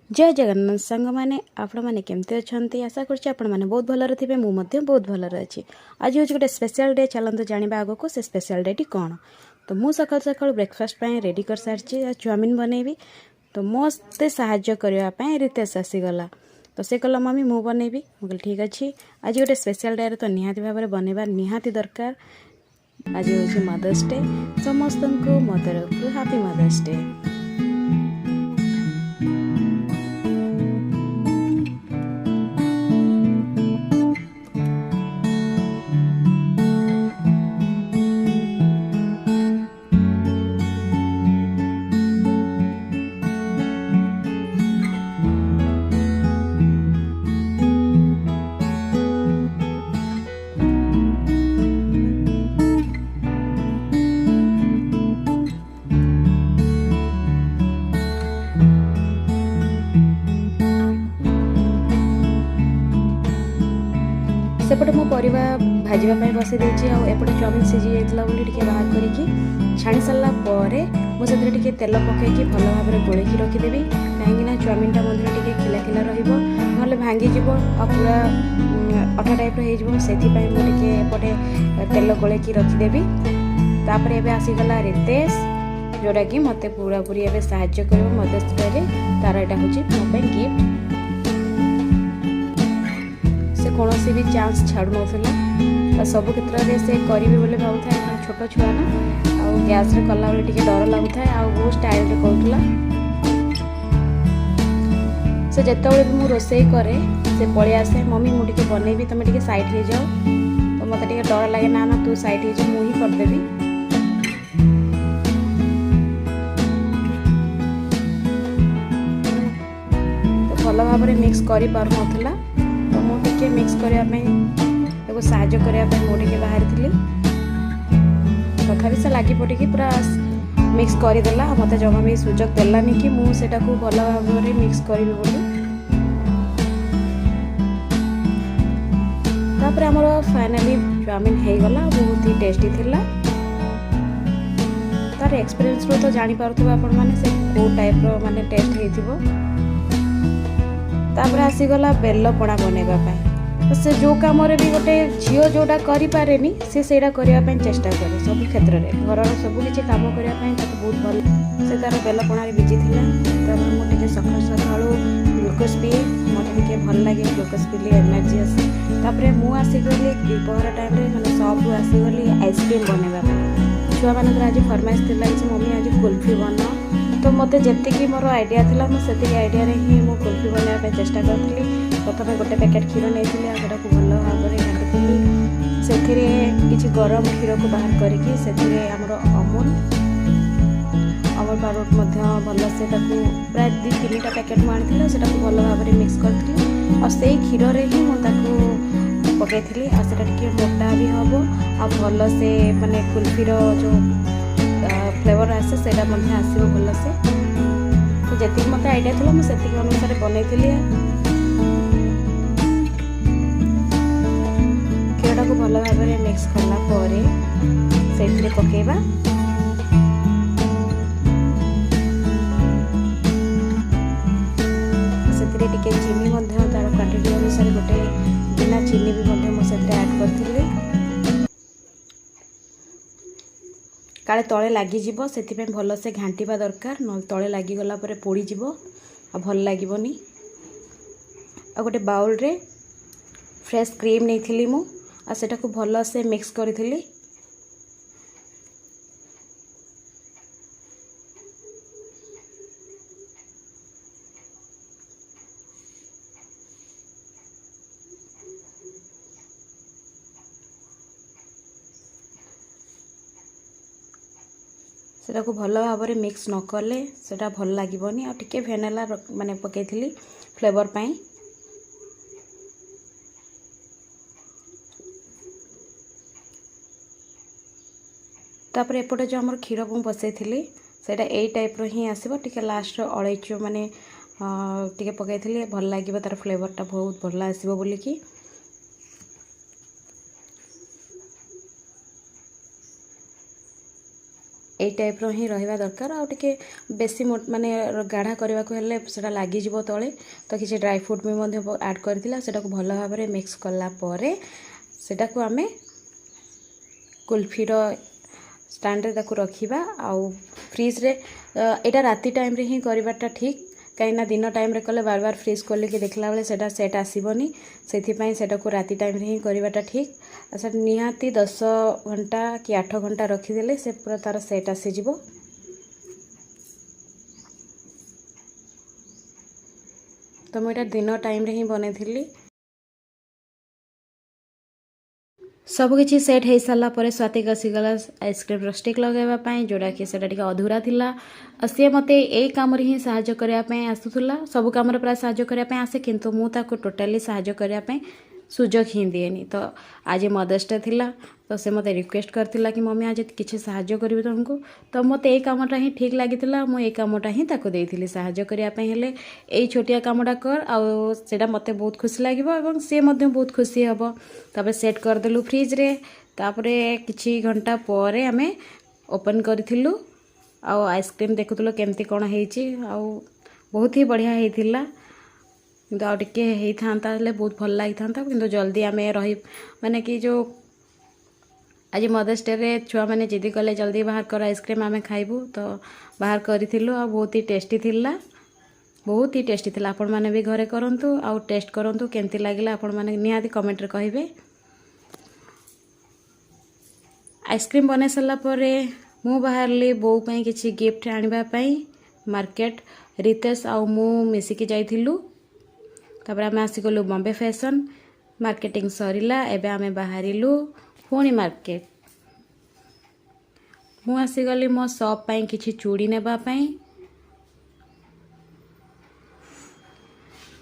जय जगन्नाथ सांग मैंने आपण मैंने केमती अच्छा आशा कर बहुत भलर थे मुझे बहुत भलर अच्छी आज हूँ गोटे स्पेशल डे चलते जाना आग को से स्पेशल डे टी कौन। तो मुझे सकाल सकाल ब्रेकफास्ट रेडी कर सारी चाउमिन बनैबी। तो मस्त साहाय्य करने रितेश आसीगला। तो से कहला मम्मी मु बनैबी। मुझे ठीक अच्छे आज गोटे स्पेशल डे तो निहाती भाव में बनवा निहाती दरकार। आज हूँ मदर्स डे समस्त को मदर को हैप्पी मदर्स डे। सेपटे मो परिवा भाजवाई बसई देती आउटे चाउमिन सीझी जाता बोली बाहर करके छाणी सारा मुझे तेल पकईकि भल भाव में गोल रखीदेवी कहीं चाउमिनटा मध्य खिला खिला रहा भांगीज पूरा अटा टाइप से मुझे तेल गोल रखीदेवी। तापर एवं आसीगला रितेश जोटा कि मत पूरा पूरी एवं साहाय्य कर मदर्स डे तार यहाँ हूँ मो गिफ्ट। से कौन भी चांस छाड़ू ना सब क्षेत्र में से करी बोले भाव था छोट छुआ ना आ गैस रे कला बेले टिके डर लगुता है आ स्टाइल रे कहूला। से जिते भी मुझे रोसई करे से पलि आसे मम्मी मुझे बनैबी तुम टे साइड हो जाओ। तो मत डर लगे ना ना तू साइड हो जाओ मुझे करदेवी। तो भल भाव में मिक्स कर पार ना तो मुझे मिक्स करने साहाय्य करने मुझे बाहर थी तथा से लगी पड़ी पूरा मिक्स करदेला मत जमा भी सुजोग देलानी कि मुझे भल भाव में मिक्स करी बोली। तापर आमर फाइनाली चाउमिन हो गला बहुत ही टेस्टी थिला। तार एक्सपीरियंस रो तो जानी पारुथबा आपण माने से को टाइप रो माने टेस्ट हेथिबो। तापर आसीगला बेल पणा बनैबा पाई। तो से जो कम भी गोटे झील जोटा करें से करने चेष्टा करे सब क्षेत्र में घर सब किसी कम करने बहुत भल से तार बेलपण बिजी थी। मुझे सकाल सकाल ग्लूकोज पिए मत भल लगे ग्लूकोज पीली एनर्जी आसे। मुझे दोपहर टाइम मैंने सब आसीगली आइसक्रीम बनवाई छुआ मान आज फरमाइश थी मम्मी आज कुल्फी बना। तो मत जी मोर आइडिया थी मुझे आइडिया ही मुझे कुल्फी बनवाई चेष्टा करी। प्रथम गोटे पैकेट क्षीर नहीं जोटा को भल भाव में घाटी से किसी गरम क्षीर को बाहर करके अमूल पाउडर भल से प्राय 2-3टा पैकेट मुझे से भल भाव में मिक्स करी और से क्षीर ही मुझे पकई आटा मोटा भी हम आ भल से माने कुल्फीर जो फ्लेवर आसे से आसो भल से। तो जी मत आइडिया था मुझे अनुसार बनई क्षीर को भल भाव में मिक्स कला से पकेबा। से चीनी तार क्वांटिटी अनुसार गोटे बिना चीनी भी मुझे ऐड करी काले तले लगिज से भल से घांटा दरकार न तले लगिगला पोड़ीज आ भल लगनी। आ गोटे बाउल रे फ्रेश क्रीम नहीं थी मु आ सेटा को भल से मिक्स करी थी। सेटा को भल भाव में मिक्स न कले सेटा भल लगनी आ टिके भेनिला माने पकई थी फ्लेवर पाई। तापर एपटे जो आम क्षीर मुझे बसई थी सेटा यही टाइप ही आसो टे लास्ट अलैच माने टे पकई थी भल लगे तार फ्लेवरटा बहुत भल आसो बोलिकी। एई टाइप रो ही रहिबा दरकार आ टिके बेसी माने गाढ़ा करबा को हेले सेटा लागि जिवो तळे तो किछि ड्राई फ्रूट भी मध्ये ऐड करथिला सेटा को भलो भाबरे मिक्स करला परे सेटा को आमे कुल्फी रो स्टैंड रे ताको रखिबा आ फ्रिज रे एटा राती टाइम रे ही करबाटा ठीक कहीं दिन टाइम रे कले बार बार फ्रीज खोल के देखला बेले सेटा सेट आसीबनी सेथिपाई सेटा को राती टाइम रे ही करबाटा ठीक अच्छा निहाती 10 घंटा कि 8 घंटा रखिदेले से पूरा तार सेट आसी जिवो तो मुझे दिन टाइम रे ही बनेथिली सब किछि सेट हो सारा पर स्वाति गसीगला आइसक्रीम रो स्टिक लगाइबा जोड़ा कि सेटा टिके अधूरा थिला सी मते ए काम रे ही सहाय्य करने आसूला सब कम प्राय सहाय्य करने आसे किंतु मु ताको टोटाली सहाय्य करने सुजोग ही दिएनी तो आज मदर्स डे थिला तो से मते रिक्वेस्ट करथिला कि मम्मी आज किछि सहाय्य करिवे तुमको तो मते ए कामटा ही ठीक लागितिला मु ए कामटा ही ताको देइथिली सहाय्य करिया पय हेले एई छोटिया कामटा कर आ सेटा मते बहुत खुशी लागिवो एवं से मते बहुत खुशी हबो तबे सेट कर देलु फ्रिज रे तापरे किछि घंटा परे हमें ओपन करथिलु आ आइसक्रीम देखुतलो केमती कोन हेची आ बहुत ही बढ़िया हेतिला किंतु आ टिके हेई थांता ले बहुत भल लागि थांता किंतु जल्दी आमे रही माने कि जो आज मदर्स डे रे छुआ मैंने जिद्दी कले जल्दी बाहर कर आइसक्रीम आमे खाइबू तो बाहर करिथिलु आ बहुत ही टेस्टी थिला बहुत ही टेस्टी थिला आपण माने भी घरे करंतु आ टेस्ट करंतु केमती लागिला आपण माने निहाती कमेंट रे कहिबे आइसक्रीम बने सल्ला परे मु बाहरली बो पई किछि गिफ्ट आनिबा पई मार्केट रितेश आ मु मिसिकी जाइथिलु तापर आमे आसी गलु बॉम्बे फैशन मार्केटिंग सरिला एबे आमे बाहरिलु पुणी मार्केट मु आसी गली मो शॉप पई किछि चूड़ी नेबा पई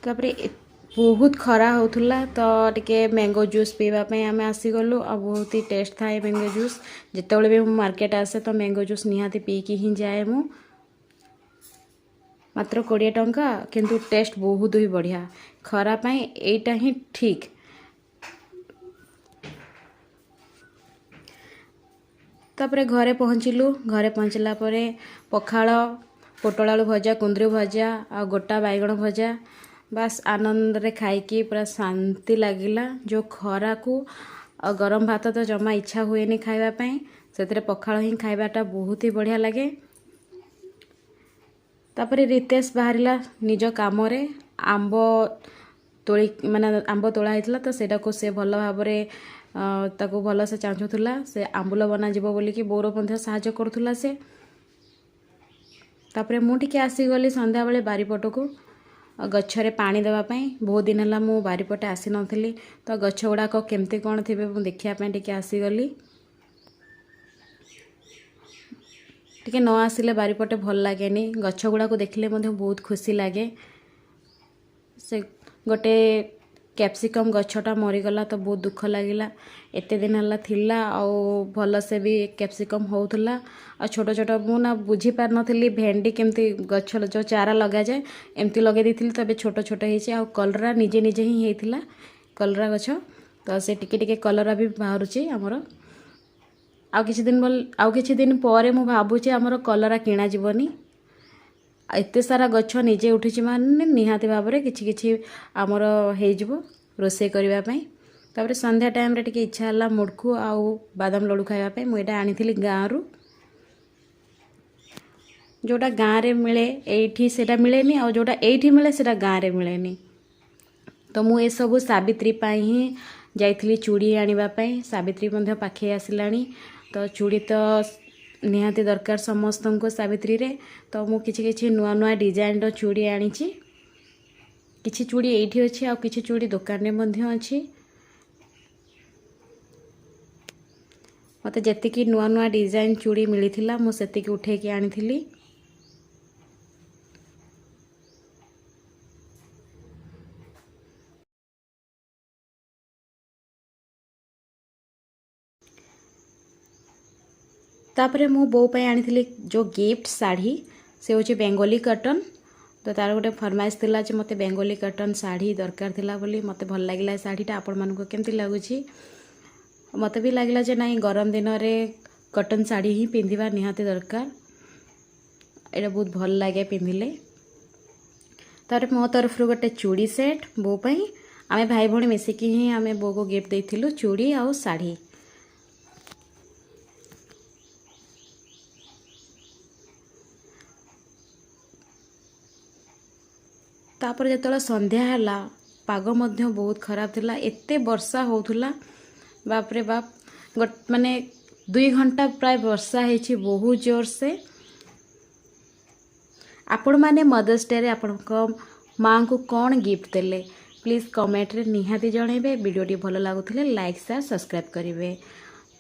तापर बहुत खरा होथुला तो टिके मैंगो जूस पीवा पई आमे आसी गलु आ बहुत ही टेस्ट थाए मैंगो जूस जेतेबेले भी मार्केट आसे तो मैंगो जूस निहाती पी की ही जाए मु मात्र 20 टंका किंतु टेस्ट बहुत ही बढ़िया खरा पई एटा ही ठीक तापरे घरे पहुँचलु घरे पहुँचला परे पखाड़ पोटल आलू भजा कुंदरी भजा आ गोटा बैगण भजा बस आनंद रे खाइकी पूरा शांति लागिला जो खरा को गरम भात तो जमा इच्छा हुए नहीं खाइबा पई सेतरे पखाड़ ही खाइबाटा बहुत ही बढ़िया लगे तापरे रितेश बाहरिला निज काम रे आंब तोली माने आंब तोला हितला तो सेटा को से भल भाबरे ताको भल से चाँचुला से आंबुल बना जीव बोली कि बोर मध्य साहाय्य करुला से तापरे मु टिके आसी गली संध्या बेले बारीपट को गच्छरे पानी देवा पई बहुत दिन हला मु बारीपटे आसी नथिली तो गछ गुड़ाक केमती कौन थे मु देखिया पई टिके आसी गली टिके न आसिले बारीपटे भल लागेनी गछ गुड़ाक देखिले मध्य बहुत खुशी लागे से गोटे कैप्सिकम गछटा मरीगला तो बहुत दुख लगिला एते दिन हला थिला आउ भल से भी कैप्सिकम होउथला आ छोट छोट मु ना बुझी पार नथिली भेंडी केमती गछ जो चारा लगा जाए एमती लगे देथिली तबे छोट छोट हेछि आ कलरा निजे निजे ही हेथिला कलरा गछ तो से टिके टिके कलरा भी बाहरुची हमर आउ किछि दिन परे मु भाबुची हमर कलरा किणा जीवनी एते सारा गछ निजे उठिछि माने निहाती भाबरे किछि किछि हमर हे जिवो रोसे करिवा पई तापर संध्या टाइम रे टिके इच्छा हला मुडकु आउ बादाम लडू खाइबा पई मु एटा आनिथिली गाँ रु जोटा गाँ रे मिले एठी सेटा मिलेनी आउ जोटा एठी मिले सेटा गाँ रे मिलेनी तो मु ए सब सावित्री पई ही जाइथिली चूड़ी आनिबा पई सावित्री मध्ये पाखे आसिलानी तो चूड़ी तो निहाती दरकार समस्त को सावित्री रे तो मु किछि किछि नुआ नुआ डिजाइन रो चूड़ी आनिछि किछि चूड़ी एठी अछि आ किछि चूड़ी दुकान रे मध्ये अछि मते जेति कि नुआ नुआ डिजाइन चूड़ी मिलिथिला मु सेति कि उठे कि आनिथिली तापरे मु बो पे आनी जो गिफ्ट साड़ी से हूँ बेंगोली कॉटन तो तार गोटे फरमाइश थिला जे मते बेंगोली कॉटन साड़ी दरकार थिला बोली मते भल लागिला साड़ीटा आपण मानको केमती लागुची मते भी लागिला जे नाही गरम दिन रे कटन शाढ़ी ही पिंधिबा निहाती दरकार। एटा बहुत भल लगे पिंधिले। तार मो तरफ गोटे चूड़ी सेट बो पई आमे भाई भौणी मिसिकी ही आमे बो को गिफ्ट देइथिलु चूड़ी आउ साड़ी। तापर जेतला संध्या हला पाग मध्य बहुत खराब थिला, एते वर्षा होउथुला बाप रे बाप। माने 2 घंटा प्राय वर्षा हेछि बहुत जोर से। आपण माने मदर्स डे रे आपण माँ को कौन गिफ्ट देले प्लीज कमेंट रे निहाती जणेबे। वीडियोटी भल लागुथिले लाइक शेयर सब्सक्राइब करिवे।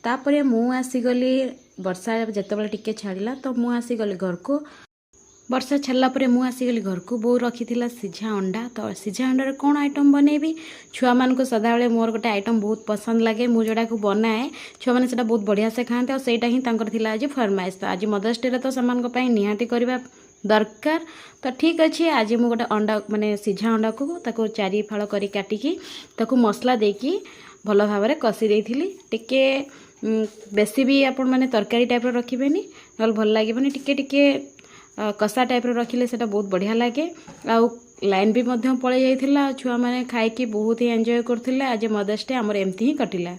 तापरे मु आसीगली वर्षा जेतेबेले टिके छाड़िला तो मु आसीगली घर को। वर्षा छाड़ला परे मु आसीगली घर को। बो रखीथिला सिझा अंडा। तो सिझा अंडा रे कौन आइटम बनेबी छुआ मान को सदाबेले मोर गोटे आइटम बहुत पसंद लगे। मु जोड़ा को बनाए छुआ माने सेटा बहुत बढ़िया से खाते और सेटा ही तांकर थिला आज फरमाइश। तो आज मदर्स डे रे तो समान को पई निहाती करबा दरकार। तो ठीक अच्छे आज मु गोटे अंडा माने सिझा अंडा को ताको 4 फाड़ करी काटिकी ताको मसला देकी भल भाव में कषी देइथिली। टिके बेसी भी आपण माने तरकारी टाइप रो रखिबेनी नल भल लागेबनी। टिके टिके कषा टाइप रो रखिले सेटा बहुत बढ़िया लागे। आउ लाइन भी मध्य पड़े जाइथिला छुआ माने खाई की बहुत ही एंजॉय करथिले। आज मदर्स डे हमर एम्ति ही कटिला।